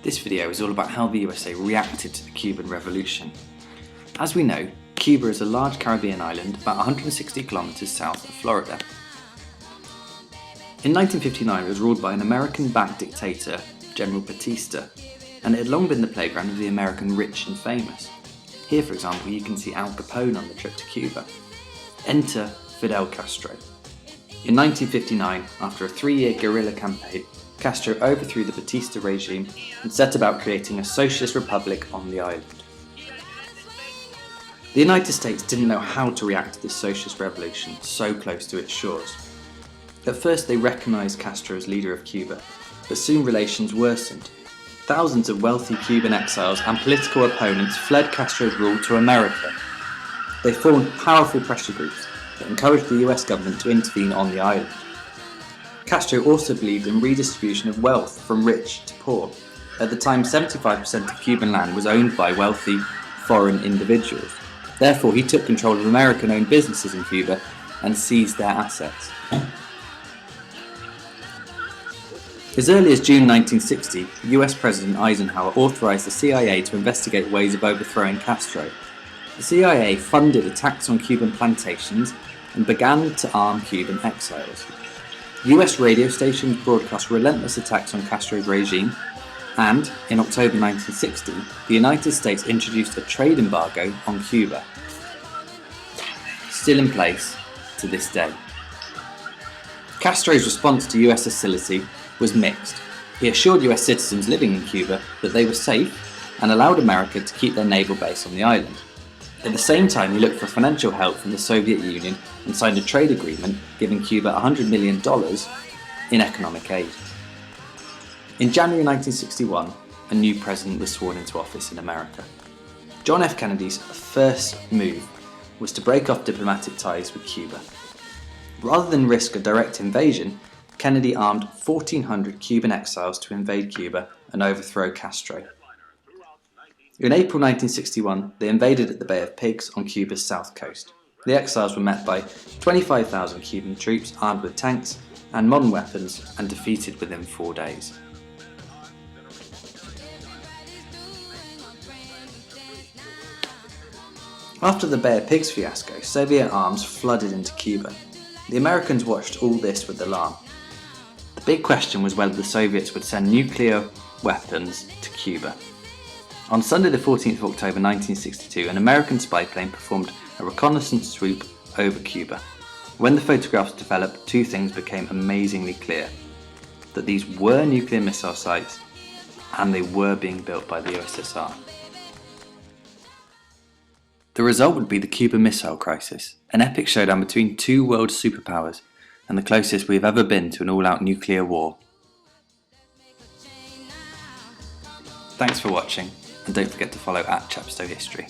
This video is all about how the USA reacted to the Cuban Revolution. As we know, Cuba is a large Caribbean island about 160 kilometers south of Florida. In 1959 it was ruled by an American-backed dictator, General Batista, and it had long been the playground of the American rich and famous. Here, for example, you can see Al Capone on the trip to Cuba. Enter Fidel Castro. In 1959, after a 3-year guerrilla campaign, Castro overthrew the Batista regime and set about creating a socialist republic on the island. The United States didn't know how to react to this socialist revolution so close to its shores. At first they recognised Castro as leader of Cuba, but soon relations worsened. Thousands of wealthy Cuban exiles and political opponents fled Castro's rule to America. They formed powerful pressure groups that encouraged the US government to intervene on the island. Castro also believed in redistribution of wealth from rich to poor. At the time, 75% of Cuban land was owned by wealthy foreign individuals. Therefore, he took control of American-owned businesses in Cuba and seized their assets. As early as June 1960, US President Eisenhower authorized the CIA to investigate ways of overthrowing Castro. The CIA funded attacks on Cuban plantations and began to arm Cuban exiles. US radio stations broadcast relentless attacks on Castro's regime, and in October 1960, the United States introduced a trade embargo on Cuba, still in place to this day. Castro's response to US hostility was mixed. He assured US citizens living in Cuba that they were safe and allowed America to keep their naval base on the island. At the same time, he looked for financial help from the Soviet Union and signed a trade agreement giving Cuba $100 million in economic aid. In January 1961, a new president was sworn into office in America. John F. Kennedy's first move was to break off diplomatic ties with Cuba. Rather than risk a direct invasion, Kennedy armed 1,400 Cuban exiles to invade Cuba and overthrow Castro. In April 1961, they invaded at the Bay of Pigs on Cuba's south coast. The exiles were met by 25,000 Cuban troops armed with tanks and modern weapons and defeated within 4 days. After the Bay of Pigs fiasco, Soviet arms flooded into Cuba. The Americans watched all this with alarm. The big question was whether the Soviets would send nuclear weapons to Cuba. On Sunday the 14th of October 1962, an American spy plane performed a reconnaissance swoop over Cuba. When the photographs developed, two things became amazingly clear: that these were nuclear missile sites and they were being built by the USSR. The result would be the Cuban Missile Crisis, an epic showdown between two world superpowers and the closest we have ever been to an all-out nuclear war. Thanks for watching, and don't forget to follow @Chepstow History.